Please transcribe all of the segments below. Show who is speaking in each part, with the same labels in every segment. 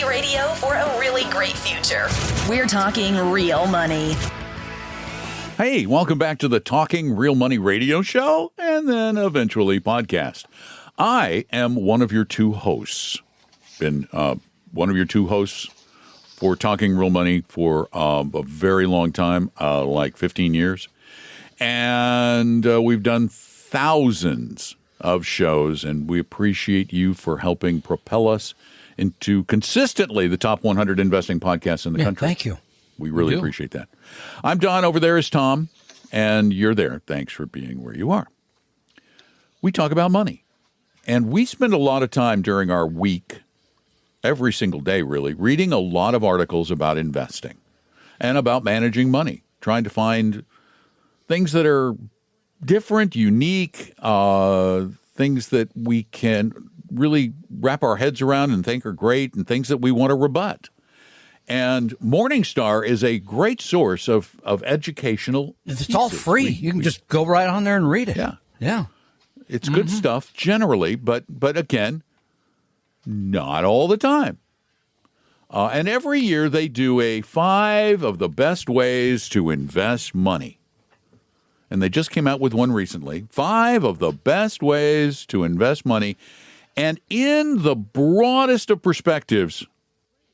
Speaker 1: Money Radio for a really great future. We're talking real money.
Speaker 2: Hey, welcome back to the Talking Real Money radio show and then eventually podcast. I am one of your two hosts. Been one of your two hosts for Talking Real Money for a very long time, like 15 years. And we've done thousands of shows, and we appreciate you for helping propel us into consistently the top 100 investing podcasts in the country.
Speaker 3: Thank you.
Speaker 2: We really appreciate that. I'm Don. Over there is Tom, and you're there. Thanks for being where you are. We talk about money, and we spend a lot of time during our week, every single day really, reading a lot of articles about investing and about managing money, trying to find things that are different, unique, things that we can really wrap our heads around and think are great, and things that we want to rebut. And Morningstar is a great source of educational
Speaker 3: It's
Speaker 2: pieces.
Speaker 3: all free. You can just go right on there and read it.
Speaker 2: Yeah. It's good stuff generally, but again, not all the time. And every year they do a 5 of the best ways to invest money. And they just came out with one recently. 5 of the best ways to invest money. And in the broadest of perspectives.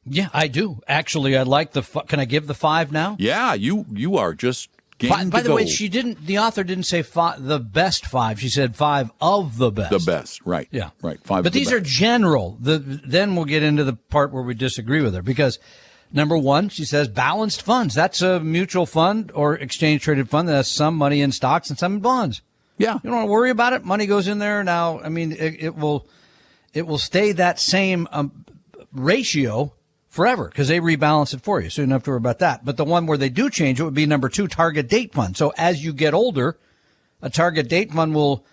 Speaker 3: Yeah, I do. Actually, I like can I give the 5 now?
Speaker 2: Yeah, you are just game to
Speaker 3: By the
Speaker 2: go.
Speaker 3: way, the author didn't say the best 5. She said 5 of the best.
Speaker 2: The best, right.
Speaker 3: Yeah.
Speaker 2: Right, 5
Speaker 3: But these are general. Then we'll get into the part where we disagree with her. Because, number 1, she says balanced funds. That's a mutual fund or exchange-traded fund that has some money in stocks and some in bonds.
Speaker 2: Yeah.
Speaker 3: You don't want to worry about it. Money goes in there. Now, I mean, it will stay that same ratio forever because they rebalance it for you. So you don't have to worry about that. But the one where they do change it would be number 2, target date fund. So as you get older, a target date fund will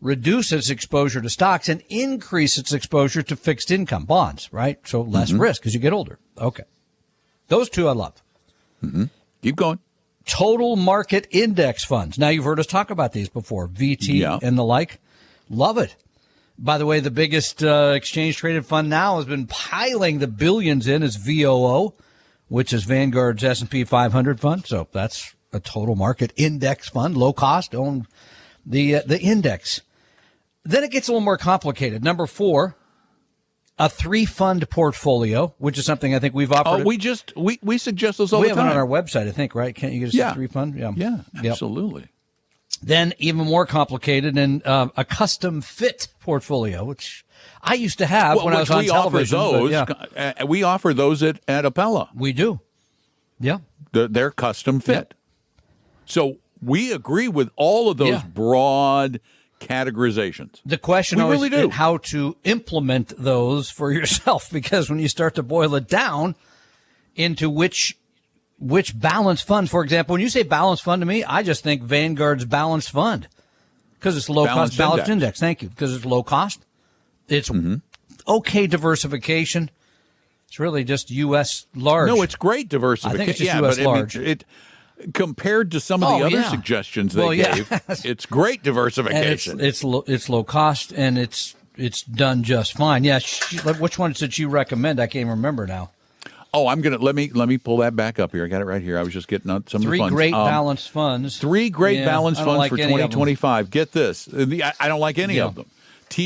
Speaker 3: reduce its exposure to stocks and increase its exposure to fixed income bonds, right? So less risk as you get older. Okay. Those 2 I love.
Speaker 2: Keep going.
Speaker 3: Total market index funds. Now, you've heard us talk about these before, VT and the like. Love it. By the way, the biggest exchange-traded fund now has been piling the billions in is VOO, which is Vanguard's S&P 500 fund. So that's a total market index fund, low cost, own the index. Then it gets a little more complicated. Number 4, a 3-fund portfolio, which is something I think we've offered.
Speaker 2: Oh, we suggest those all the time.
Speaker 3: We have it on our website, I think, right? Can't you get us a 3-fund?
Speaker 2: Yeah, absolutely.
Speaker 3: Then even more complicated and a custom fit portfolio, which I used to have when I was on television.
Speaker 2: We offer those at Appella.
Speaker 3: We do. Yeah.
Speaker 2: They're custom fit. So we agree with all of those broad categorizations.
Speaker 3: The question always is how to implement those for yourself, because when you start to boil it down into which balanced fund, for example, when you say balanced fund to me, I just think Vanguard's balanced fund because it's low cost balanced index. Thank you. Because it's low cost. It's okay diversification. It's really just U.S. large.
Speaker 2: No, it's great diversification.
Speaker 3: I think it's just U.S. large.
Speaker 2: Compared to some of the other suggestions they gave, it's great diversification.
Speaker 3: And it's low cost and it's done just fine. Yeah. Which ones did you recommend? I can't remember now.
Speaker 2: Oh, I'm gonna let me pull that back up here. I got it right here. I was just getting out some of the funds.
Speaker 3: 3 great balanced funds.
Speaker 2: 3 great balanced funds for 2025. Get this. I don't like any of them.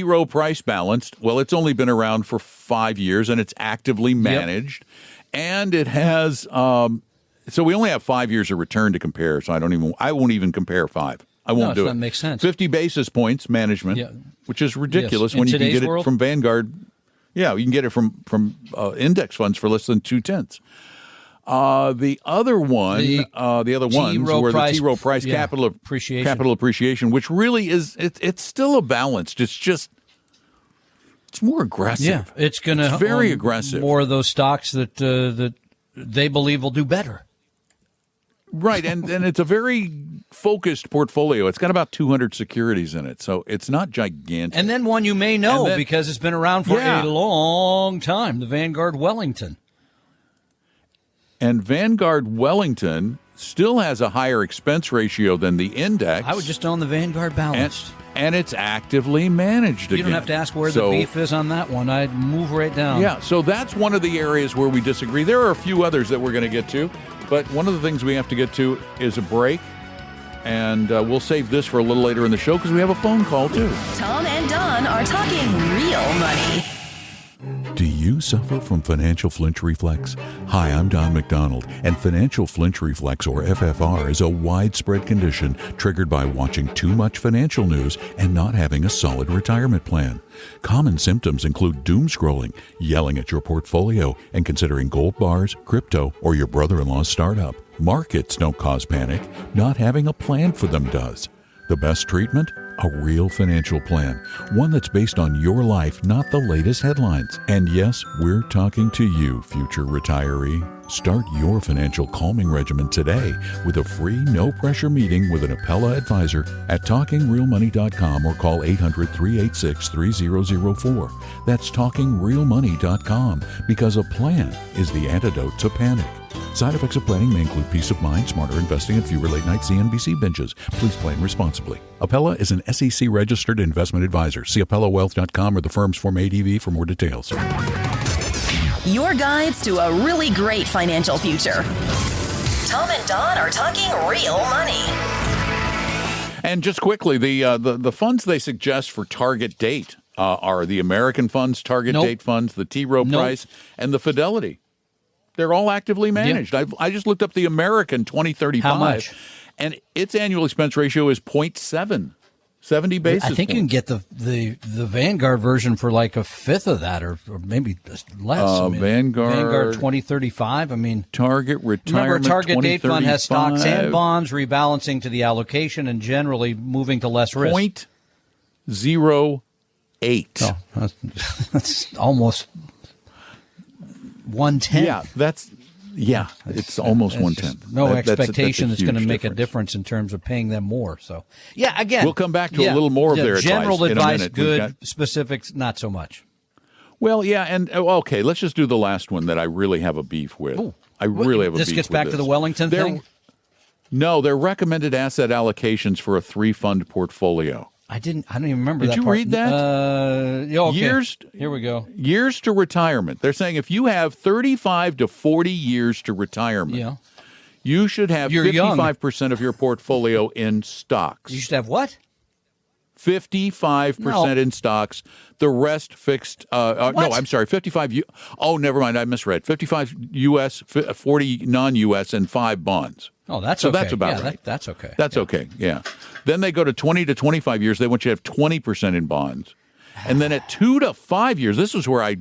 Speaker 2: Rowe Price balanced. Well, it's only been around for 5 years and it's actively managed, and it has. So we only have 5 years of return to compare. So I won't even compare 5. I won't do it.
Speaker 3: That makes sense.
Speaker 2: 50 basis points management, which is ridiculous when you can get it from Vanguard. Yeah, you can get it from index funds for less than 2/10. The other ones were the T. Rowe Price capital appreciation, which really is it's still a balanced. It's more aggressive.
Speaker 3: Yeah, it's
Speaker 2: very aggressive.
Speaker 3: More of those stocks that they believe will do better.
Speaker 2: Right, and it's a very focused portfolio. It's got about 200 securities in it, so it's not gigantic.
Speaker 3: And then one you may know because it's been around for a long time, the Vanguard Wellington.
Speaker 2: And Vanguard Wellington still has a higher expense ratio than the index.
Speaker 3: I would just own the Vanguard balanced.
Speaker 2: And it's actively managed again.
Speaker 3: You don't have to ask where the beef is on that one. I'd move right down.
Speaker 2: Yeah, so that's one of the areas where we disagree. There are a few others that we're going to get to, but one of the things we have to get to is a break. And we'll save this for a little later in the show because we have a phone call, too.
Speaker 1: Tom and Don are talking real money.
Speaker 2: Do you suffer from financial flinch reflex? Hi, I'm Don McDonald, and financial flinch reflex, or FFR, is a widespread condition triggered by watching too much financial news and not having a solid retirement plan. Common symptoms include doom scrolling, yelling at your portfolio, and considering gold bars, crypto, or your brother-in-law's startup. Markets don't cause panic. Not having a plan for them does. The best treatment? A real financial plan. One that's based on your life, not the latest headlines. And yes, we're talking to you, future retiree. Start your financial calming regimen today with a free, no-pressure meeting with an Appella advisor at TalkingRealMoney.com or call 800-386-3004. That's TalkingRealMoney.com, because a plan is the antidote to panic. Side effects of planning may include peace of mind, smarter investing, and fewer late-night CNBC binges. Please plan responsibly. Appella is an SEC-registered investment advisor. See AppellaWealth.com or the firm's Form ADV for more details.
Speaker 1: Your guides to a really great financial future. Tom and Don are talking real money.
Speaker 2: And just quickly, the funds they suggest for target date are the American funds, target date funds, the T. Rowe Price, and the Fidelity. They're all actively managed. Yep. I just looked up the American 2035.
Speaker 3: How much?
Speaker 2: And its annual expense ratio is 0.7, 70 basis points.
Speaker 3: I think you can get the Vanguard version for like a fifth of that, or maybe less. Vanguard 2035. I mean,
Speaker 2: target retirement.
Speaker 3: Remember, target date fund has stocks and bonds, rebalancing to the allocation, and generally moving to less risk.
Speaker 2: 0.08.
Speaker 3: Oh, that's almost 1/10.
Speaker 2: It's almost 1/10.
Speaker 3: No expectation that's going to make a difference in terms of paying them more. So, again,
Speaker 2: we'll come back to a little more of their
Speaker 3: general
Speaker 2: advice.
Speaker 3: Good. Specifics, not so much.
Speaker 2: Well, and okay, let's just do the last one that I really have a beef with.
Speaker 3: Ooh.
Speaker 2: I really have a beef with
Speaker 3: this. Gets back to the Wellington thing?
Speaker 2: No, they're recommended asset allocations for a 3-fund portfolio.
Speaker 3: I don't even remember that
Speaker 2: part. Did you read that?
Speaker 3: Okay. Here we go.
Speaker 2: Years to retirement. They're saying if you have 35 to 40 years to retirement, you should have 55% of your portfolio in stocks.
Speaker 3: You should have what?
Speaker 2: 55% in stocks. The rest fixed. No, I'm sorry. 55. Oh, never mind. I misread. 55 U.S., 40 non-U.S., and 5 bonds.
Speaker 3: Oh, that's
Speaker 2: so
Speaker 3: okay.
Speaker 2: That's about right.
Speaker 3: That's okay.
Speaker 2: That's okay. Yeah. Then they go to 20 to 25 years. They want you to have 20% in bonds, and then at 2 to 5 years, this is where I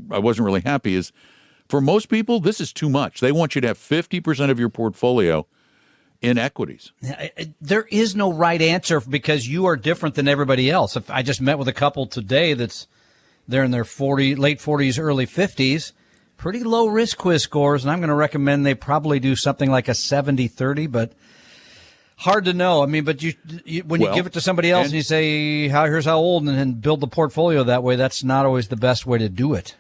Speaker 2: wasn't really happy. Is for most people, this is too much. They want you to have 50% of your portfolio in equities.
Speaker 3: There is no right answer because you are different than everybody else. If I just met with a couple today they're in their late 40s, early 50s. Pretty low risk quiz scores, and I'm going to recommend they probably do something like a 70-30, but hard to know. I mean, but when you give it to somebody else and you say, here's how old, and then build the portfolio that way, that's not always the best way to do it.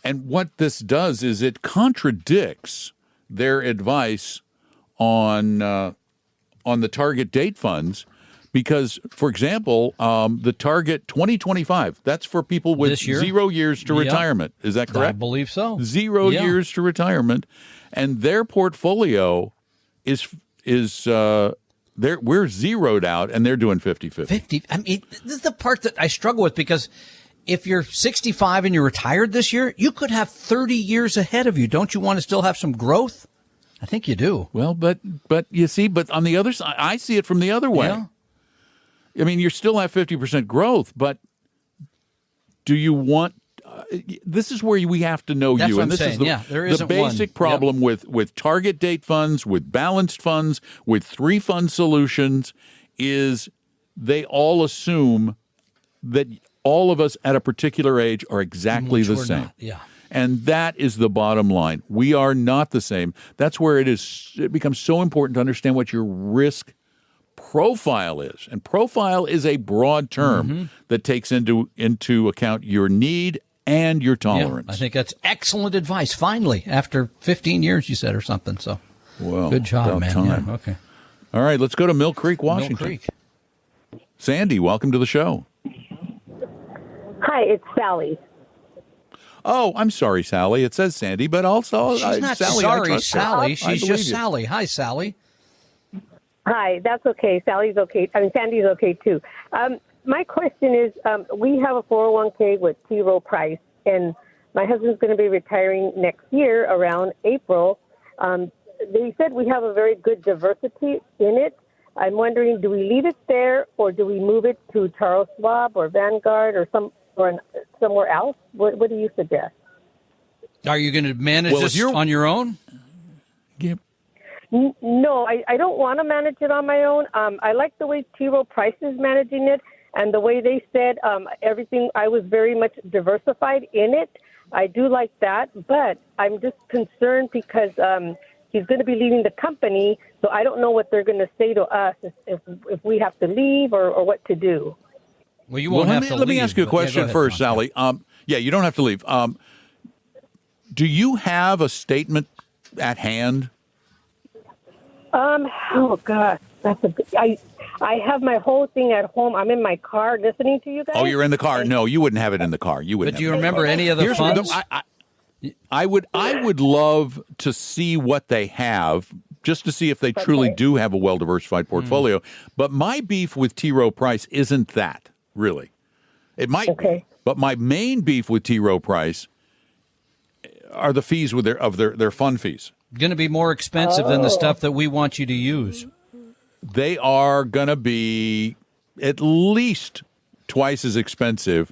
Speaker 2: And what this does is it contradicts their advice on the target date funds. Because, for example, the target 2025, that's for people with 0 years to retirement. Is that correct?
Speaker 3: I believe so.
Speaker 2: 0 years to retirement. And their portfolio we're zeroed out, and they're doing 50-50.
Speaker 3: 50. I mean, this is the part that I struggle with, because if you're 65 and you're retired this year, you could have 30 years ahead of you. Don't you want to still have some growth? I think you do.
Speaker 2: Well, but you see, but on the other side, I see it from the other way. Yeah. I mean, you still have 50% growth, but do you want this is where we have to know
Speaker 3: That's
Speaker 2: you.
Speaker 3: What
Speaker 2: and
Speaker 3: I'm
Speaker 2: this
Speaker 3: saying.
Speaker 2: is the basic problem with target date funds, with balanced funds, with 3-fund solutions, is they all assume that all of us at a particular age are exactly the same.
Speaker 3: Not. Yeah.
Speaker 2: And that is the bottom line. We are not the same. That's where it becomes so important to understand what your risk profile is. And profile is a broad term that takes into account your need and your tolerance.
Speaker 3: Yeah, I think that's excellent advice. Finally, after 15 years, you said, or something. So
Speaker 2: Well,
Speaker 3: good job,
Speaker 2: about
Speaker 3: man.
Speaker 2: time.
Speaker 3: Yeah, okay.
Speaker 2: All right, let's go to Mill Creek, Washington.
Speaker 3: Mill Creek.
Speaker 2: Sandy, welcome to the show.
Speaker 4: Hi, it's Sally.
Speaker 2: Oh, I'm sorry, Sally. It says Sandy, but also
Speaker 3: She's not
Speaker 2: Sally,
Speaker 3: sorry, Sally. She's just
Speaker 2: you.
Speaker 3: Sally. Hi, Sally.
Speaker 4: Hi, that's okay. Sally's okay. I mean, Sandy's okay, too. My question is, we have a 401k with Rowe Price, and my husband's going to be retiring next year around April. They said we have a very good diversity in it. I'm wondering, do we leave it there, or do we move it to Charles Schwab or Vanguard or somewhere else? What do you suggest?
Speaker 3: Are you going to manage this on your own?
Speaker 2: Yep.
Speaker 4: No, I don't want to manage it on my own. I like the way Rowe Price is managing it, and the way they said everything. I was very much diversified in it. I do like that, but I'm just concerned because he's going to be leaving the company, so I don't know what they're going to say to us if we have to leave or what to do.
Speaker 3: Well, you won't have to leave.
Speaker 2: Let me ask you a question first, Sally. You don't have to leave. Do you have a statement at hand?
Speaker 4: Oh gosh, I have my whole thing at home. I'm in my car listening to you guys.
Speaker 2: Oh, you're in the car. No, you wouldn't have it in the car. You wouldn't.
Speaker 3: But do you remember any of the funds?
Speaker 2: I would love to see what they have, just to see if they truly do have a well-diversified portfolio. But my beef with Rowe Price isn't that, really. It might be, but my main beef with Rowe Price are the fees with their fund fees.
Speaker 3: Going to be more expensive than the stuff that we want you to use.
Speaker 2: They are going to be at least twice as expensive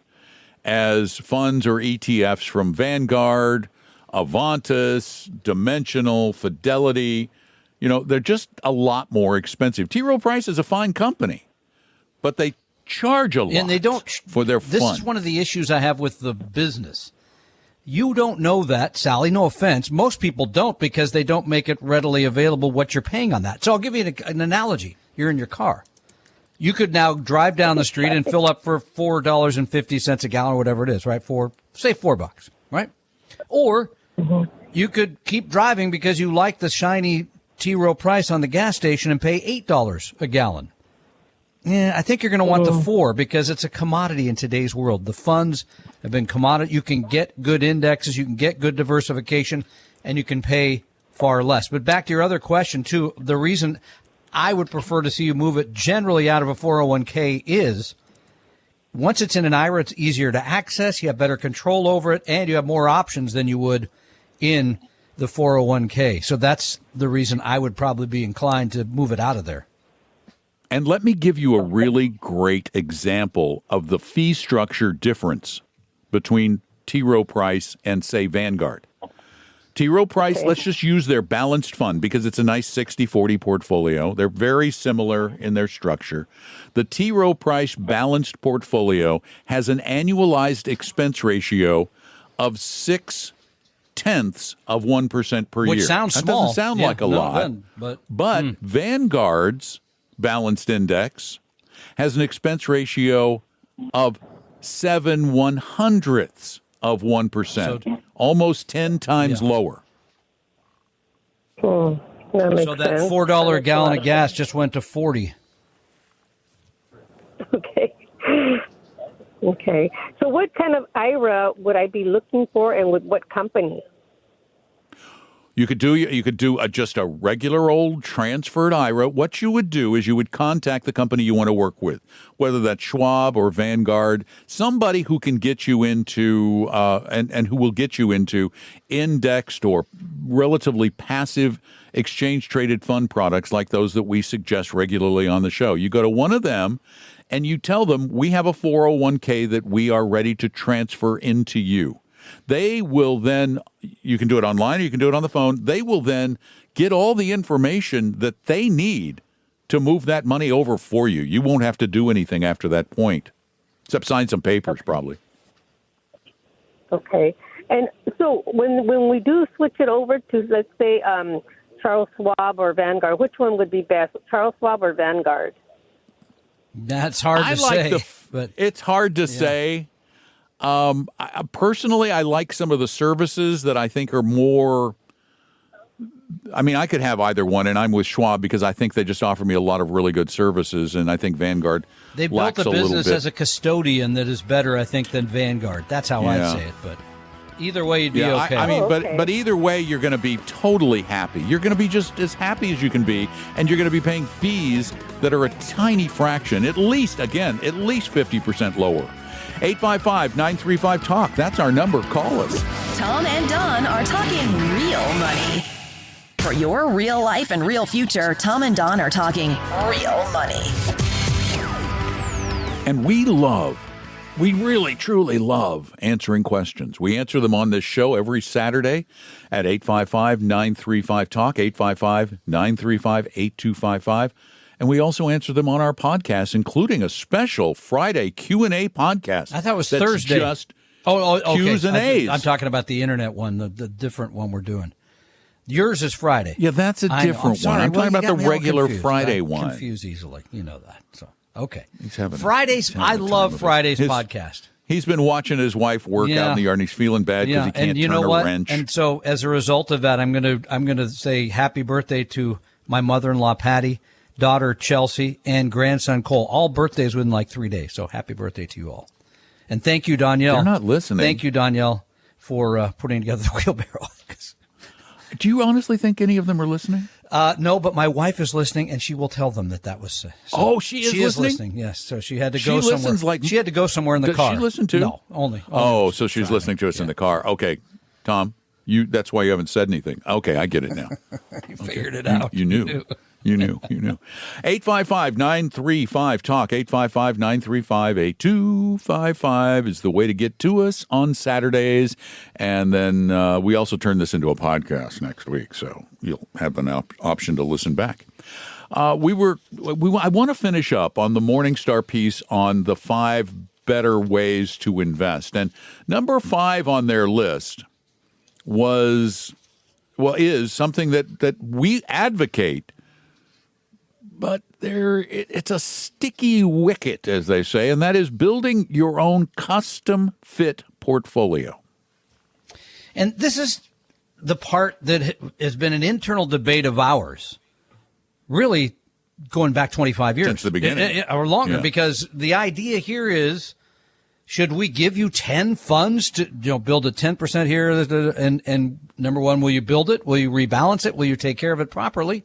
Speaker 2: as funds or ETFs from Vanguard, Avantis, Dimensional, Fidelity. They're just a lot more expensive. Rowe Price is a fine company, but they charge a lot
Speaker 3: and they don't,
Speaker 2: for their
Speaker 3: This
Speaker 2: fund.
Speaker 3: is one of the issues I have with the business. You don't know that, Sally, no offense. Most people don't because they don't make it readily available what you're paying on that. So I'll give you an analogy. You're in your car. You could now drive down the street and fill up for $4.50 a gallon or whatever it is, right? Say $4, right? Or you could keep driving because you like the shiny Rowe Price on the gas station and pay $8 a gallon. Yeah, I think you're going to want the 4 because it's a commodity in today's world. The funds have been commodity. You can get good indexes, you can get good diversification, and you can pay far less. But back to your other question, too, the reason I would prefer to see you move it generally out of a 401k is once it's in an IRA, it's easier to access, you have better control over it, and you have more options than you would in the 401k. So that's the reason I would probably be inclined to move it out of there.
Speaker 2: And let me give you a really great example of the fee structure difference between Rowe Price and, say, Vanguard. Rowe Price, let's just use their balanced fund because it's a nice 60-40 portfolio. They're very similar in their structure. The Rowe Price balanced portfolio has an annualized expense ratio of 0.6% per year.
Speaker 3: Which sounds
Speaker 2: that
Speaker 3: small.
Speaker 2: Doesn't sound like a lot. But Vanguard's balanced index has an expense ratio of 0.07%, almost 10 times lower.
Speaker 4: That makes
Speaker 3: so that
Speaker 4: sense.
Speaker 3: $4 a gallon of gas just went to 40.
Speaker 4: Okay. So what kind of IRA would I be looking for, and with what company?
Speaker 2: You could do just a regular old transferred IRA. What you would do is you would contact the company you want to work with, whether that's Schwab or Vanguard, somebody who can get you into and who will get you into indexed or relatively passive exchange traded fund products like those that we suggest regularly on the show. You go to one of them and you tell them we have a 401k that we are ready to transfer into you. They will then, you can do it online or you can do it on the phone. They will then get all the information that they need to move that money over for you. You won't have to do anything after that point, except sign some papers probably.
Speaker 4: Okay. And so when we do switch it over to, let's say, Charles Schwab or Vanguard, which one would be best, Charles Schwab or Vanguard?
Speaker 3: That's hard to say. But
Speaker 2: it's hard to say. Personally, I like some of the services that I think are more I mean, I could have either one, and I'm with Schwab because I think they just offer me a lot of really good services, and I think Vanguard
Speaker 3: they built a business as a custodian that is better, I think, than Vanguard. That's how I'd say it, but either way, you'd be okay.
Speaker 2: I mean, but either way, you're going to be totally happy. You're going to be just as happy as you can be, and you're going to be paying fees that are a tiny fraction, at least 50% lower. 855-935-TALK. That's our number. Call us.
Speaker 1: Tom and Don are talking real money. For your real life and real future, Tom and Don are talking real money.
Speaker 2: And we really, truly love answering questions. We answer them on this show every Saturday at 855-935-TALK, 855-935-8255. And we also answer them on our podcast, including a special Friday Q&A podcast.
Speaker 3: I thought it was Thursday.
Speaker 2: Just
Speaker 3: okay.
Speaker 2: Q's and A's.
Speaker 3: I'm talking about the internet one, the different one we're doing. Yours is Friday.
Speaker 2: Yeah, that's a different one. I'm talking about the regular Friday one.
Speaker 3: I confuse easily. You know that. So, okay.
Speaker 2: Fridays.
Speaker 3: I love Friday's podcast.
Speaker 2: He's been watching his wife work out in the yard, and he's feeling bad because he can't turn a wrench.
Speaker 3: And so, as a result of that, I'm gonna say happy birthday to my mother-in-law Patty, daughter Chelsea, and grandson Cole. All birthdays within like 3 days. So happy birthday to you all. And thank you, Danielle.
Speaker 2: They're not listening.
Speaker 3: Thank you, Danielle, for putting together the wheelbarrow.
Speaker 2: Do you honestly think any of them are listening?
Speaker 3: No, but my wife is listening, and she will tell them that was.
Speaker 2: She is listening?
Speaker 3: Yes, so she had to go
Speaker 2: somewhere.
Speaker 3: She had to go somewhere in the car.
Speaker 2: Does she listen too?
Speaker 3: No, only.
Speaker 2: So she's listening to us in the car. Okay, Tom, that's why you haven't said anything. Okay, I get it now.
Speaker 3: You figured it out.
Speaker 2: You knew. You knew. 855-935-TALK, 855-935-8255 is the way to get to us on Saturdays. And then we also turn this into a podcast next week, so you'll have an option to listen back. I want to finish up on the Morningstar piece on the 5 better ways to invest. And number 5 on their list is something that we advocate. But it's a sticky wicket, as they say, and that is building your own custom-fit portfolio.
Speaker 3: And this is the part that has been an internal debate of ours, really going back 25 years.
Speaker 2: Since the beginning.
Speaker 3: Or longer, because the idea here is, should we give you 10 funds to build a 10% here? And number one, will you build it? Will you rebalance it? Will you take care of it properly?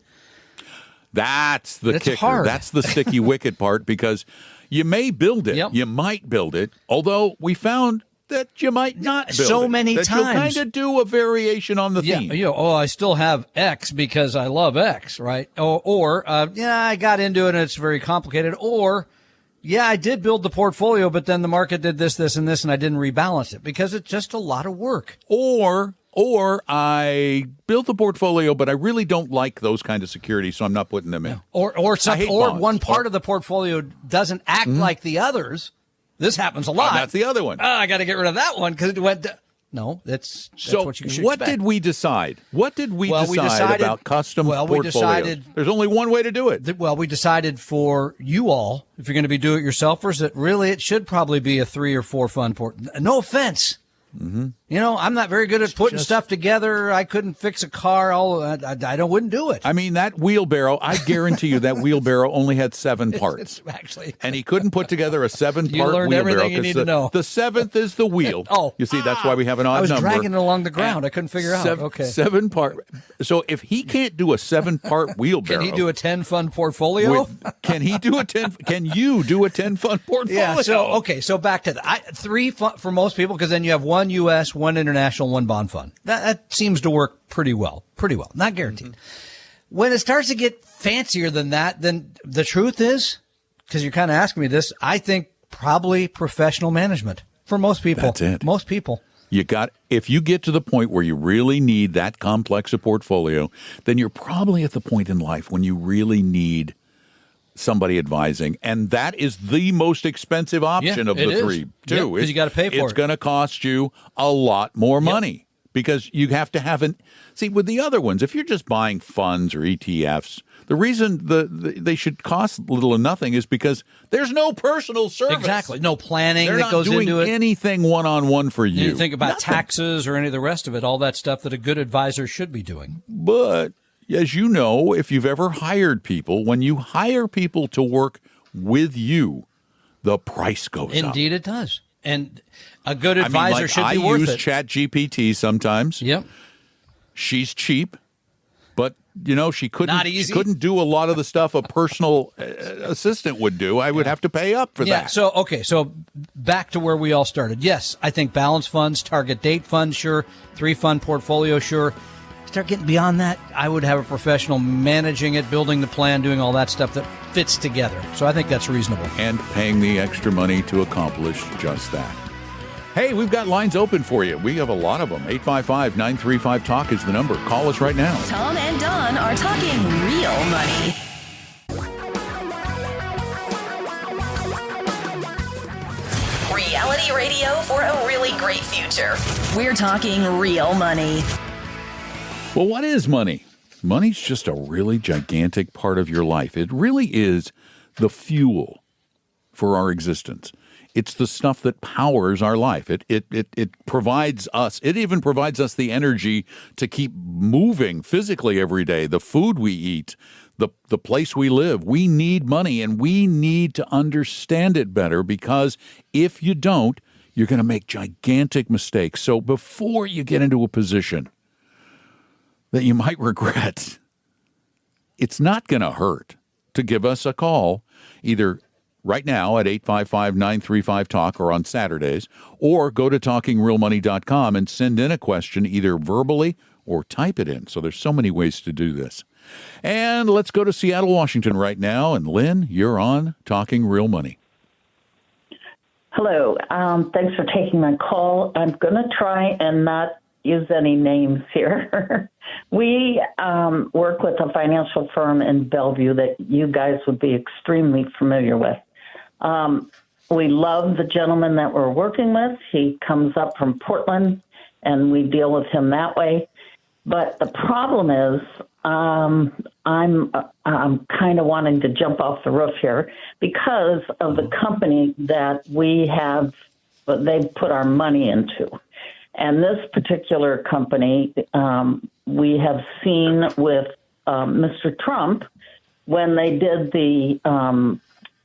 Speaker 2: That's the kicker.
Speaker 3: Hard.
Speaker 2: That's the sticky wicket part, because you may build it. Yep. You might build it, although we found that you might not build
Speaker 3: so
Speaker 2: it.
Speaker 3: Many
Speaker 2: that
Speaker 3: times.
Speaker 2: You'll kind of do a variation on the theme.
Speaker 3: I still have X because I love X, right? Or I got into it and it's very complicated. Or, I did build the portfolio, but then the market did this, and this, and I didn't rebalance it because it's just a lot of work.
Speaker 2: Or I built the portfolio, but I really don't like those kind of securities, so I'm not putting them in.
Speaker 3: Or one part of the portfolio doesn't act like the others. This happens a lot.
Speaker 2: That's the other one.
Speaker 3: I got to get rid of that one because it went. No, that's what you should expect.
Speaker 2: Did we decide? What did we decide about custom portfolios? There's only one way to do it.
Speaker 3: We decided for you all, if you're going to be do-it-yourselfers, that really it should probably be a 3 or 4 fund portfolio. No offense.
Speaker 2: Mm-hmm.
Speaker 3: I'm not very good at putting stuff together. I couldn't fix a car. I wouldn't do it.
Speaker 2: I mean, that wheelbarrow, I guarantee you that wheelbarrow only had 7 parts.
Speaker 3: Actually.
Speaker 2: And he couldn't put together a 7-part wheelbarrow.
Speaker 3: You learned everything you need to know.
Speaker 2: The 7th is the wheel.
Speaker 3: You
Speaker 2: see, that's why we have an odd number.
Speaker 3: I was dragging it along the ground. I couldn't figure out. Okay.
Speaker 2: 7-part. So if he can't do a 7-part wheelbarrow.
Speaker 3: Can he do a 10-fund portfolio?
Speaker 2: Can you do a 10-fund portfolio?
Speaker 3: Yeah. So back to that. 3 for most people, because then you have 1 U.S., 1 international, 1 bond fund. That seems to work pretty well. Not guaranteed. Mm-hmm. When it starts to get fancier than that, then the truth is, because you're kind of asking me this, I think probably professional management for most people.
Speaker 2: That's it.
Speaker 3: Most people.
Speaker 2: If you get to the point where you really need that complex a portfolio, then you're probably at the point in life when you really need somebody advising, and that is the most expensive option of the 3 too.
Speaker 3: Because you got to pay for it.
Speaker 2: It's going to cost you a lot more money because you have to have with the other ones, if you're just buying funds or ETFs, The reason they should cost little or nothing is because there's no personal service.
Speaker 3: Exactly. No planning
Speaker 2: They're
Speaker 3: that
Speaker 2: not
Speaker 3: goes
Speaker 2: doing
Speaker 3: into it.
Speaker 2: anything one-on-one for you.
Speaker 3: You think about
Speaker 2: Nothing.
Speaker 3: taxes or any of the rest of it, all that stuff that a good advisor should be doing.
Speaker 2: But as you know, if you've ever hired people, when you hire people to work with you, the price goes up.
Speaker 3: Indeed it does. And a good advisor should be worth it.
Speaker 2: I use ChatGPT sometimes.
Speaker 3: Yep.
Speaker 2: She's cheap, but she couldn't do a lot of the stuff a personal assistant would do. I would have to pay up for that.
Speaker 3: So back to where we all started. Yes, I think balanced funds, target date funds, sure. 3-fund portfolio, sure. Start getting beyond that, I would have a professional managing it, building the plan, doing all that stuff that fits together. So I think that's reasonable.
Speaker 2: And paying the extra money to accomplish just that. Hey, we've got lines open for you. We have a lot of them. 855-935-TALK is the number. Call us right now.
Speaker 1: Tom and Don are talking real money. Reality radio for a really great future. We're talking real money.
Speaker 2: Well, what is money? Money's just a really gigantic part of your life. It really is the fuel for our existence. It's the stuff that powers our life. It provides us. It even provides us the energy to keep moving physically every day. The food we eat, the place we live. We need money, and we need to understand it better, because if you don't, you're going to make gigantic mistakes. So before you get into a position that you might regret, it's not going to hurt to give us a call, either right now at 855-935-TALK or on Saturdays, or go to talkingrealmoney.com and send in a question either verbally or type it in. So there's so many ways to do this. And let's go to Seattle, Washington right now. And Lynn, you're on Talking Real Money.
Speaker 5: Hello. Thanks for taking my call. I'm going to try and not use any names here. We work with a financial firm in Bellevue that you guys would be extremely familiar with. We love the gentleman that we're working with. He comes up from Portland, and we deal with him that way. But the problem is I'm kind of wanting to jump off the roof here because of the company that they put our money into. And this particular company, we have seen with Mr. Trump, when they did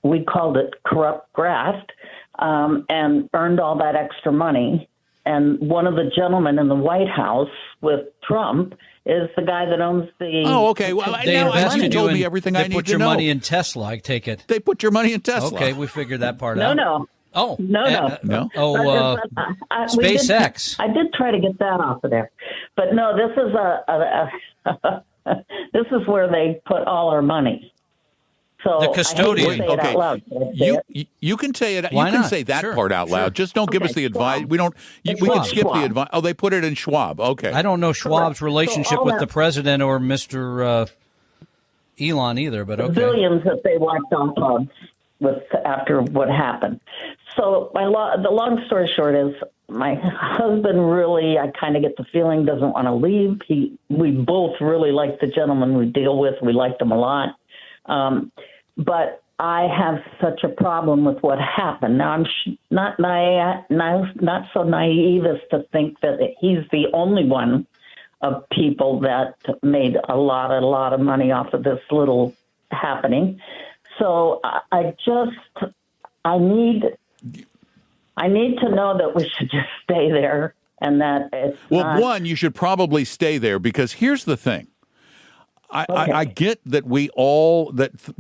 Speaker 5: we called it corrupt graft, and earned all that extra money. And one of the gentlemen in the White House with Trump is the guy that owns the...
Speaker 2: Oh, okay. Well, now you told me everything I need to know.
Speaker 3: They put your money in Tesla, I take it.
Speaker 2: They put your money in Tesla.
Speaker 3: Okay, we figured that part out.
Speaker 5: No.
Speaker 3: Oh.
Speaker 5: No.
Speaker 3: SpaceX.
Speaker 5: I did try to get that off of there. But no, this is this is where they put all our money. So
Speaker 3: the custodian.
Speaker 5: I hate to say it out loud.
Speaker 2: You can say it.
Speaker 3: Why
Speaker 2: you can
Speaker 3: not?
Speaker 2: say that
Speaker 3: Sure,
Speaker 2: part out loud. Just don't give us the advice. We don't. We can skip the advice. Oh, they put it in Schwab. Okay.
Speaker 3: I don't know Schwab's relationship with the president or Mr. Elon either, but okay.
Speaker 5: Billions that they wiped off of after what happened. So the long story short is my husband really, I kind of get the feeling, doesn't want to leave. We both really like the gentleman we deal with. We liked him a lot. But I have such a problem with what happened. Now, I'm not so naive as to think that he's the only one of people that made a lot of money off of this little happening. So I need to know that we should just stay there, and that it's
Speaker 2: one, you should probably stay there, because here's the thing. I get that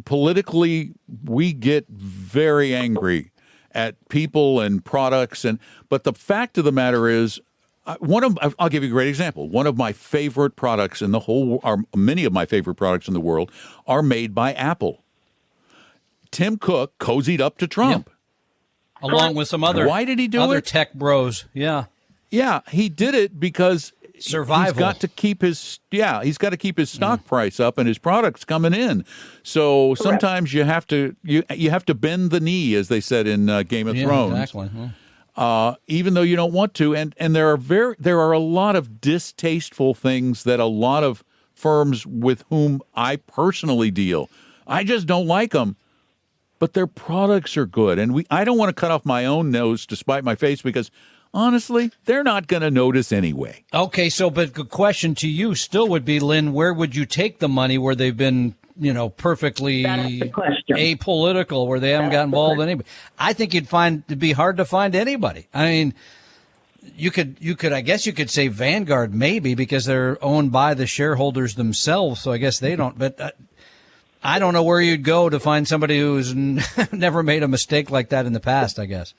Speaker 2: politically we get very angry at people and products, but the fact of the matter is, I'll give you a great example. One of my favorite products in the whole, or many of my favorite products in the world, are made by Apple. Tim Cook cozied up to Trump.
Speaker 3: Yeah. Along with some other,
Speaker 2: why did he do
Speaker 3: other
Speaker 2: it?
Speaker 3: Tech bros. Yeah.
Speaker 2: Yeah, he did it because
Speaker 3: survival.
Speaker 2: He's got to keep his stock price up and his products coming in. So sometimes you have to bend the knee, as they said in Game of Thrones.
Speaker 3: Exactly.
Speaker 2: Even though you don't want to, and there are a lot of distasteful things that a lot of firms with whom I personally deal. I just don't like them, but their products are good. And I don't want to cut off my own nose to spite my face because, honestly, they're not going to notice anyway.
Speaker 3: Okay, but the question to you still would be, Lynn, where would you take the money where they've been, perfectly apolitical, where they haven't got involved in anybody? I think it'd be hard to find anybody. I mean, I guess you could say Vanguard maybe because they're owned by the shareholders themselves. So I guess they don't, but I don't know where you'd go to find somebody who's never made a mistake like that in the past, I guess.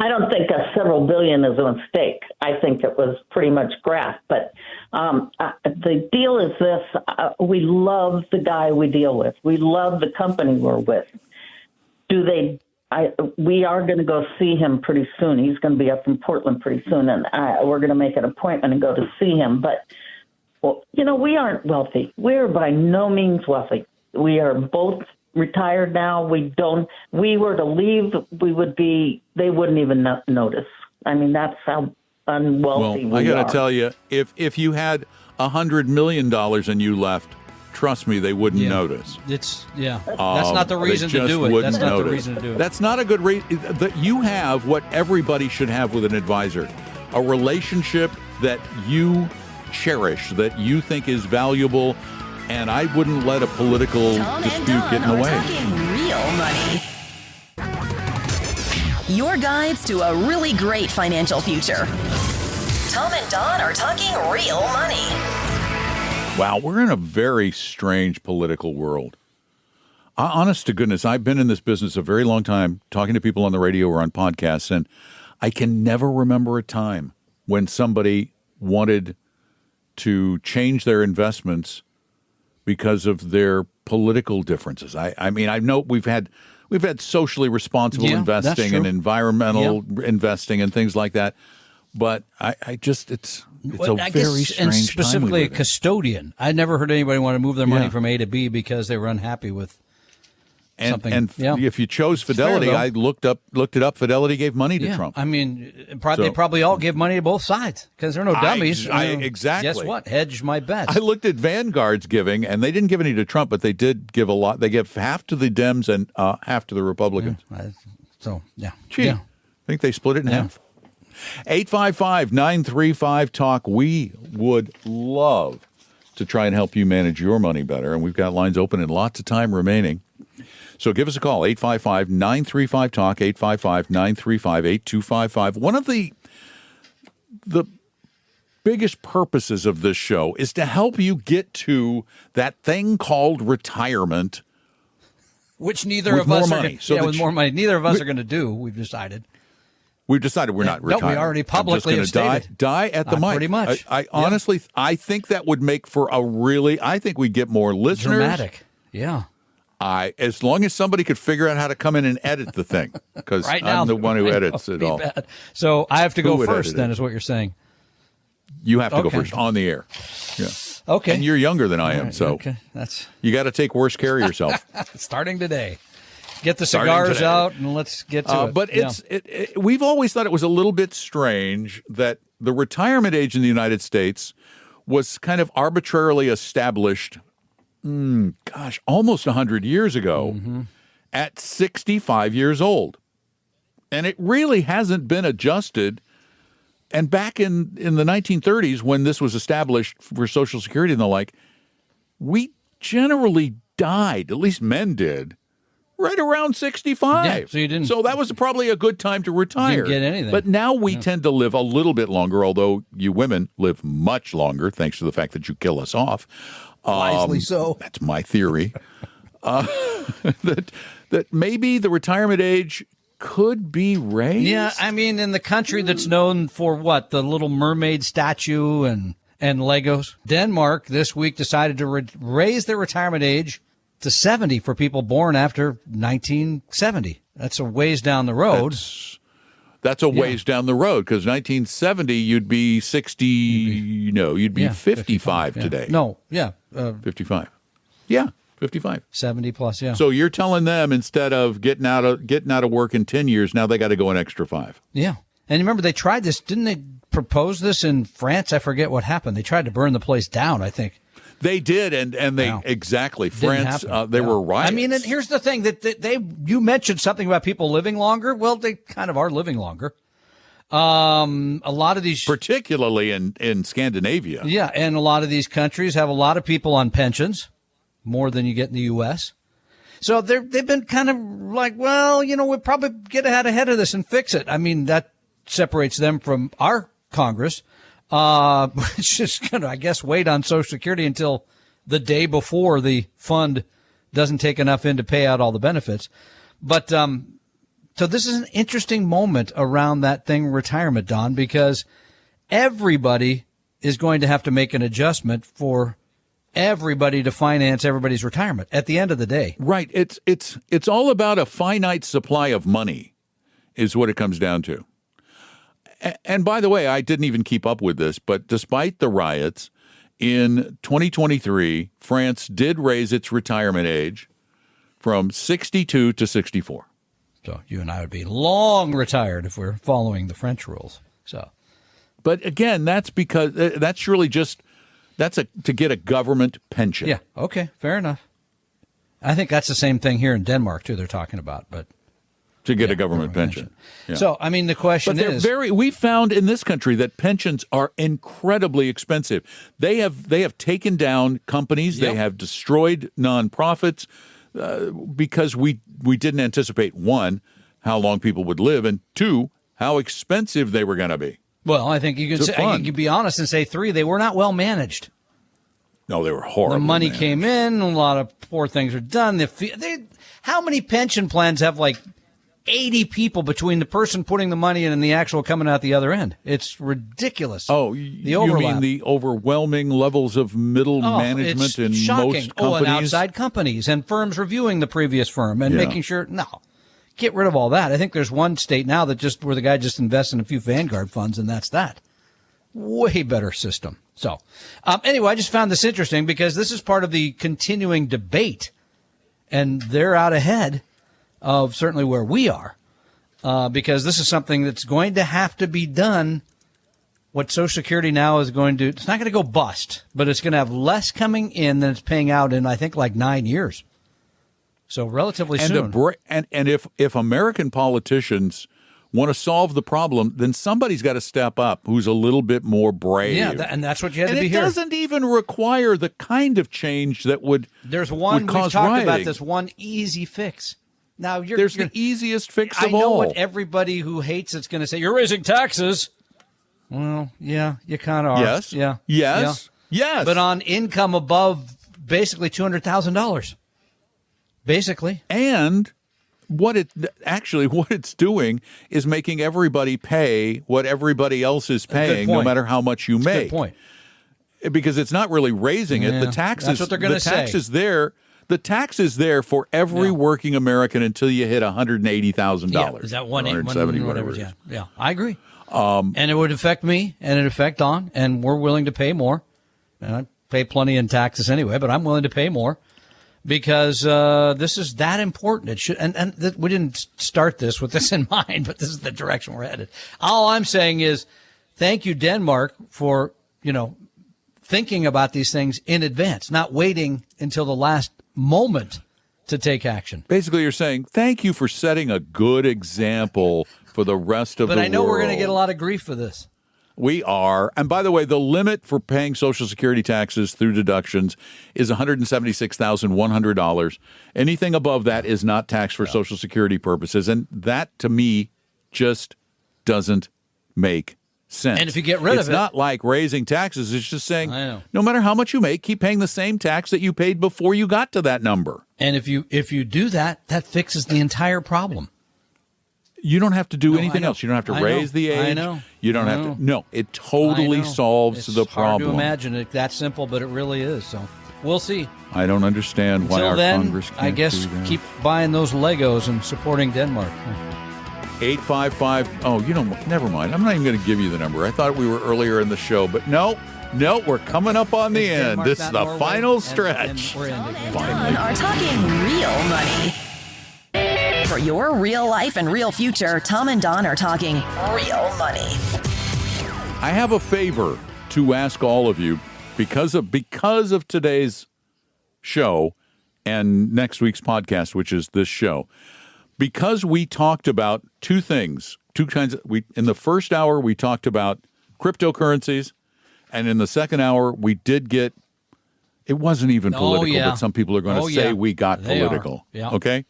Speaker 5: I don't think several billion is a mistake. I think it was pretty much graft. But the deal is this. We love the guy we deal with. We love the company we're with. We are going to go see him pretty soon. He's going to be up in Portland pretty soon, and we're going to make an appointment and go to see him. But, we aren't wealthy. We're by no means wealthy. We are both retired now. We were to leave, they wouldn't even notice. I mean, that's how unwealthy we are.
Speaker 2: I got to tell you, if you had $100 million and you left, trust me, they wouldn't notice.
Speaker 3: That's not the reason to do it. That's not the reason to do it.
Speaker 2: That's not a good reason. You have what everybody should have with an advisor, a relationship that you cherish, that you think is valuable, and I wouldn't let a political dispute get in the way.
Speaker 1: Talking real money. Your guides to a really great financial future. Tom and Don are talking real money.
Speaker 2: Wow, we're in a very strange political world. Honest to goodness, I've been in this business a very long time, talking to people on the radio or on podcasts, and I can never remember a time when somebody wanted to change their investments because of their political differences. I mean, I know we've had socially responsible investing and environmental investing and things like that, but it's a very strange
Speaker 3: and specifically
Speaker 2: time
Speaker 3: a custodian. I never heard anybody want to move their money from A to B because they were unhappy with something. And
Speaker 2: if you chose Fidelity,
Speaker 3: fair,
Speaker 2: I looked it up. Fidelity gave money to Trump.
Speaker 3: I mean, they probably all give money to both sides because they're no dummies.
Speaker 2: Exactly.
Speaker 3: Guess what? Hedge my bets.
Speaker 2: I looked at Vanguard's giving, and they didn't give any to Trump, but they did give a lot. They give half to the Dems and half to the Republicans.
Speaker 3: Gee,
Speaker 2: I think they split it in half. 855-935-TALK. We would love to try and help you manage your money better, and we've got lines open and lots of time remaining. So give us a call, 855-935-TALK, 855-935-8255. One of the biggest purposes of this show is to help you get to that thing called retirement.
Speaker 3: Which neither of us are going
Speaker 2: to,
Speaker 3: with more money. Neither of us are going to do, we've decided.
Speaker 2: We've decided we're not retiring.
Speaker 3: No, we already publicly have stated.
Speaker 2: Die at the mic.
Speaker 3: Pretty much.
Speaker 2: I honestly, I think that would make for I think we'd get more listeners.
Speaker 3: Dramatic. Yeah.
Speaker 2: As long as somebody could figure out how to come in and edit the thing, because I'm the one who edits it all.
Speaker 3: Bad. So I have to go first, then, is what you're saying.
Speaker 2: You have to go first on the air. Yeah.
Speaker 3: Okay.
Speaker 2: And you're younger than I am, so you got to take worse care of yourself.
Speaker 3: Starting today. Get the cigars out and let's get to it.
Speaker 2: But we've always thought it was a little bit strange that the retirement age in the United States was kind of arbitrarily established, almost 100 years ago at 65 years old. And it really hasn't been adjusted. And back in the 1930s, when this was established for Social Security and the like, we generally died, at least men did, right around 65.
Speaker 3: Yeah,
Speaker 2: so that was probably a good time to retire.
Speaker 3: Didn't get anything.
Speaker 2: But now we tend to live a little bit longer, although you women live much longer, thanks to the fact that you kill us off.
Speaker 3: Wisely so.
Speaker 2: That's my theory. That maybe the retirement age could be raised.
Speaker 3: Yeah, I mean, in the country that's known for what? The Little Mermaid statue and Legos. Denmark this week decided to raise their retirement age to 70 for people born after 1970. That's a ways down the road.
Speaker 2: That's a ways down the road, because 1970 you'd be 60. You'd be 55 today. 55. Yeah, 55.
Speaker 3: 70 plus. Yeah.
Speaker 2: So you're telling them instead of getting out of work in 10 years, now they got to go an extra 5.
Speaker 3: Yeah. And remember, they tried this. Didn't they propose this in France? I forget what happened. They tried to burn the place down, I think.
Speaker 2: They did, and they exactly France. They were riots.
Speaker 3: I mean, and here's the thing that you mentioned something about people living longer. Well, they kind of are living longer. A lot of these,
Speaker 2: particularly in Scandinavia,
Speaker 3: and a lot of these countries have a lot of people on pensions, more than you get in the U.S. So they've been kind of like, well, we'll probably get ahead of this and fix it. I mean, that separates them from our Congress, which is going to, I guess, wait on Social Security until the day before the fund doesn't take enough in to pay out all the benefits. But so this is an interesting moment around that thing, retirement, Don, because everybody is going to have to make an adjustment for everybody to finance everybody's retirement at the end of the day.
Speaker 2: Right. It's all about a finite supply of money is what it comes down to. And by the way, I didn't even keep up with this, but despite the riots in 2023, France did raise its retirement age from 62 to 64.
Speaker 3: So you and I would be long retired if we're following the French rules. So,
Speaker 2: but again, that's because that's really just to get a government pension.
Speaker 3: Yeah. Okay. Fair enough. I think that's the same thing here in Denmark too. They're talking about, but
Speaker 2: to get a government pension. Yeah.
Speaker 3: So, I mean, the question is,
Speaker 2: we found in this country that pensions are incredibly expensive. They have taken down companies. Yep. They have destroyed nonprofits because we didn't anticipate, one, how long people would live, and two, how expensive they were going to be.
Speaker 3: Well, I think you could be honest and say, three, they were not well managed.
Speaker 2: No, they were horrible.
Speaker 3: The money came in, a lot of poor things are done. How many pension plans have like 80 people between the person putting the money in and the actual coming out the other end? It's ridiculous.
Speaker 2: Oh, you mean the overwhelming levels of middle management in
Speaker 3: shocking.
Speaker 2: most companies?
Speaker 3: And outside companies and firms reviewing the previous firm and making sure, get rid of all that. I think there's one state now where the guy just invests in a few Vanguard funds and that's that. Way better system. So anyway, I just found this interesting because this is part of the continuing debate and they're out ahead of certainly where we are, because this is something that's going to have to be done. What Social Security now is going to, it's not going to go bust, but it's going to have less coming in than it's paying out in, I think, like 9 years. So relatively soon.
Speaker 2: And if American politicians want to solve the problem, then somebody's got to step up who's a little bit more brave.
Speaker 3: Yeah, and that's what you had to be
Speaker 2: here. And it doesn't even require the kind of change that would
Speaker 3: There's one,
Speaker 2: would cause
Speaker 3: we've talked
Speaker 2: rioting.
Speaker 3: about this one easy fix. Now
Speaker 2: there's the easiest fix of all.
Speaker 3: I know what everybody who hates it's going to say. You're raising taxes. Well, yeah, you kind of are.
Speaker 2: Yes.
Speaker 3: Yeah.
Speaker 2: Yes.
Speaker 3: Yeah.
Speaker 2: Yes.
Speaker 3: But on income above basically $200,000. Basically.
Speaker 2: And what it's doing is making everybody pay what everybody else is paying, no matter how much you make.
Speaker 3: Good point.
Speaker 2: Because it's not really raising it. The taxes.
Speaker 3: That's what they're going to say.
Speaker 2: The tax is there for every working American until you hit $180,000.
Speaker 3: Yeah, is that
Speaker 2: 170, whatever.
Speaker 3: Yeah, I agree. And it would affect me, and it affect Don, and we're willing to pay more. And I pay plenty in taxes anyway, but I'm willing to pay more because this is that important. It should, and we didn't start this with this in mind, but this is the direction we're headed. All I'm saying is, thank you, Denmark, for thinking about these things in advance, not waiting until the last moment to take action.
Speaker 2: Basically, you're saying, thank you for setting a good example for the rest of the world.
Speaker 3: But I know we're going to get a lot of grief for this.
Speaker 2: We are. And by the way, the limit for paying Social Security taxes through deductions is $176,100. Anything above that is not taxed for Social Security purposes. And that, to me, just doesn't make sense.
Speaker 3: And if you get rid of it,
Speaker 2: it's not like raising taxes. It's just saying, no matter how much you make, keep paying the same tax that you paid before you got to that number.
Speaker 3: And if you do that, that fixes the entire problem.
Speaker 2: You don't have to do anything else. You don't have to raise the age.
Speaker 3: I know.
Speaker 2: You don't have to. No, it totally solves the problem.
Speaker 3: It's hard to imagine it that simple, but it really is. So we'll see.
Speaker 2: I don't understand why our Congress can't
Speaker 3: I guess
Speaker 2: do that.
Speaker 3: Keep buying those Legos and supporting Denmark.
Speaker 2: 855. Oh, never mind. I'm not even going to give you the number. I thought we were earlier in the show, but no, we're coming up on the end. This is the final stretch.
Speaker 1: Tom and Don are talking real money. For your real life and real future, Tom and Don are talking real money.
Speaker 2: I have a favor to ask all of you. because of today's show and next week's podcast, which is this show, because we talked about two things, in the first hour, we talked about cryptocurrencies, and in the second hour, we did get, it wasn't even political, but some people are going to say we got political.
Speaker 3: Yeah.
Speaker 2: Okay?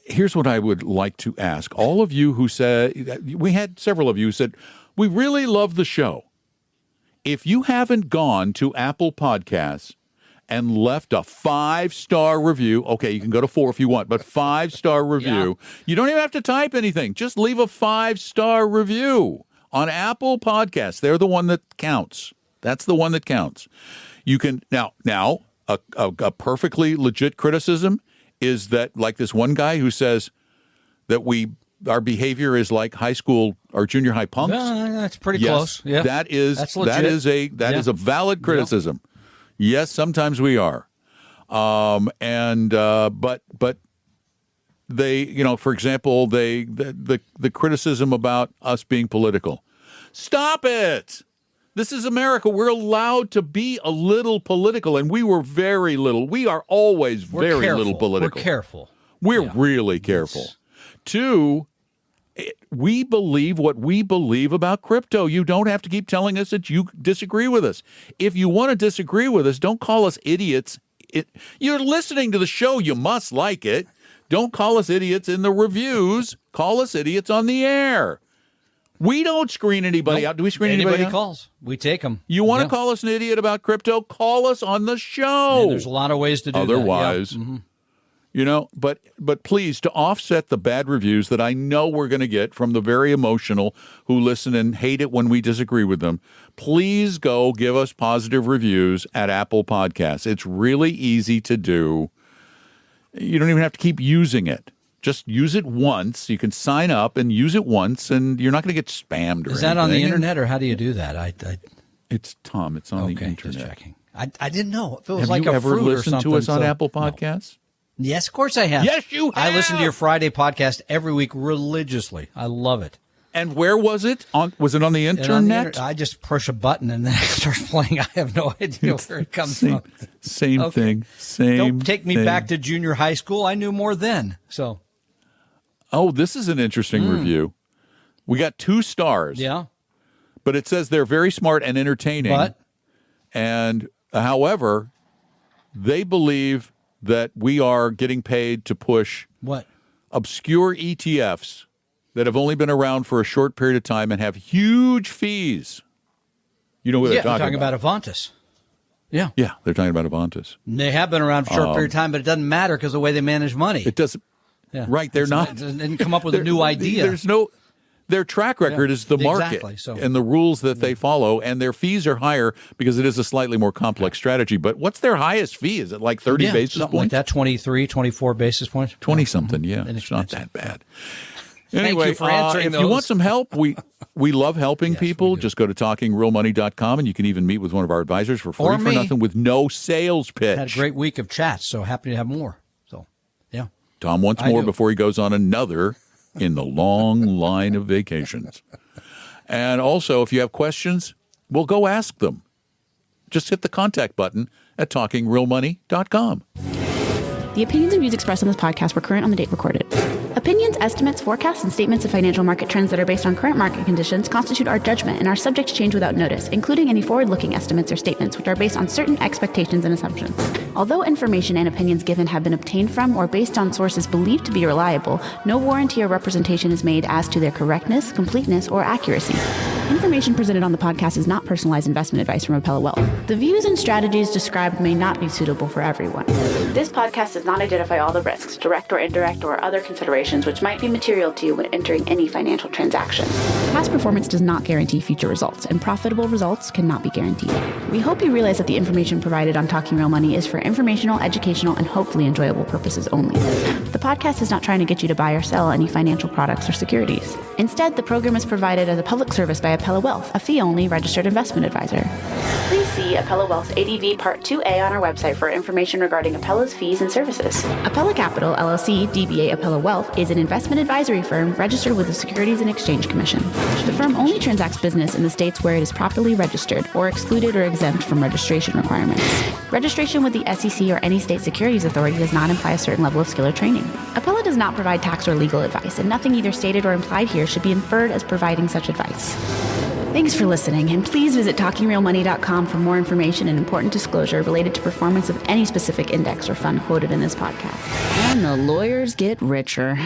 Speaker 2: Here's what I would like to ask. All of you who said, we had several of you who said, we really love the show. If you haven't gone to Apple Podcasts and left a 5-star review, okay, you can go to 4 if you want, but 5-star review. You don't even have to type anything. Just leave a 5-star review on Apple Podcasts. They're the one that counts. That's the one that counts. You can now a perfectly legit criticism is that, like this one guy who says that our behavior is like high school or junior high punks.
Speaker 3: That's pretty close. Yeah,
Speaker 2: that is a valid criticism. Yes, sometimes we are, but they, for example, the criticism about us being political. Stop it! This is America. We're allowed to be a little political, and we were very little. We are always very little political.
Speaker 3: We're careful.
Speaker 2: We're really careful. Yes. 2, we believe what we believe about crypto. You don't have to keep telling us that you disagree with us. If you want to disagree with us, don't call us idiots. You're listening to the show. You must like it. Don't call us idiots in the reviews. Call us idiots on the air. We don't screen anybody out. Do we screen anybody out?
Speaker 3: Calls. We take them.
Speaker 2: You want to call us an idiot about crypto? Call us on the show.
Speaker 3: There's a lot of ways to do
Speaker 2: Otherwise,
Speaker 3: that. Yeah. Mm-hmm.
Speaker 2: But please, to offset the bad reviews that I know we're going to get from the very emotional who listen and hate it when we disagree with them, please go give us positive reviews at Apple Podcasts. It's really easy to do. You don't even have to keep using it. Just use it once. You can sign up and use it once, and you're not going to get spammed or anything.
Speaker 3: Is that on the internet, or how do you do that?
Speaker 2: It's Tom. It's on the internet.
Speaker 3: Just checking. I didn't know. If it was
Speaker 2: have
Speaker 3: like
Speaker 2: you
Speaker 3: a
Speaker 2: ever
Speaker 3: fruit
Speaker 2: listened
Speaker 3: or
Speaker 2: to us on
Speaker 3: so,
Speaker 2: Apple Podcasts?
Speaker 3: No. Yes, of course I have.
Speaker 2: Yes, you have.
Speaker 3: I listen to your Friday podcast every week religiously. I love it.
Speaker 2: And where was it? Was it on the internet?
Speaker 3: I just push a button and then it starts playing. I have no idea where it comes from.
Speaker 2: Same thing.
Speaker 3: Don't take me back to junior high school. I knew more then. So.
Speaker 2: Oh, this is an interesting review. We got 2 stars.
Speaker 3: Yeah.
Speaker 2: But it says they're very smart and entertaining. And however, they believe that we are getting paid to push obscure ETFs that have only been around for a short period of time and have huge fees. You know what they're talking
Speaker 3: about? Avantis. Yeah.
Speaker 2: Yeah, they're talking about Avantis.
Speaker 3: They have been around for a short period of time, but it doesn't matter because of the way they manage money.
Speaker 2: It doesn't. Yeah. Right, they're not.
Speaker 3: They didn't come up with a new idea.
Speaker 2: There's no. Their track record is the market and the rules that they follow, and their fees are higher because it is a slightly more complex strategy. But what's their highest fee? Is it like 30 basis
Speaker 3: something
Speaker 2: points?
Speaker 3: Like that, 23, 24 basis points?
Speaker 2: 20-something, yeah. It's not that bad. Anyway,
Speaker 3: Thank you for answering
Speaker 2: if
Speaker 3: those.
Speaker 2: you want some help, we love helping people. Just go to talkingrealmoney.com, and you can even meet with one of our advisors for free or for nothing with no sales pitch.
Speaker 3: Had a great week of chats, so happy to have more. So, yeah.
Speaker 2: Tom wants more before he goes on another in the long line of vacations. And also, if you have questions, well, go ask them. Just hit the contact button at talkingrealmoney.com.
Speaker 6: The opinions and views expressed on this podcast were current on the date recorded. Opinions, estimates, forecasts, and statements of financial market trends that are based on current market conditions constitute our judgment and are subject to change without notice, including any forward-looking estimates or statements which are based on certain expectations and assumptions. Although information and opinions given have been obtained from or based on sources believed to be reliable, no warranty or representation is made as to their correctness, completeness, or accuracy. Information presented on the podcast is not personalized investment advice from Appellate Wealth. The views and strategies described may not be suitable for everyone. This podcast does not identify all the risks, direct or indirect, or other considerations which might be material to you when entering any financial transaction. Past performance does not guarantee future results, and profitable results cannot be guaranteed. We hope you realize that the information provided on Talking Real Money is for informational, educational, and hopefully enjoyable purposes only. The podcast is not trying to get you to buy or sell any financial products or securities. Instead, the program is provided as a public service by Apella Wealth, a fee-only registered investment advisor. Please see Apella Wealth's ADV Part 2A on our website for information regarding Apella's fees and services. Apella Capital, LLC, DBA Apella Wealth, is an investment advisory firm registered with the Securities and Exchange Commission. The firm only transacts business in the states where it is properly registered or excluded or exempt from registration requirements. Registration with the SEC or any state securities authority does not imply a certain level of skill or training. Apella does not provide tax or legal advice, and nothing either stated or implied here should be inferred as providing such advice. Thanks for listening, and please visit TalkingRealMoney.com for more information and important disclosure related to performance of any specific index or fund quoted in this podcast. And the lawyers get richer.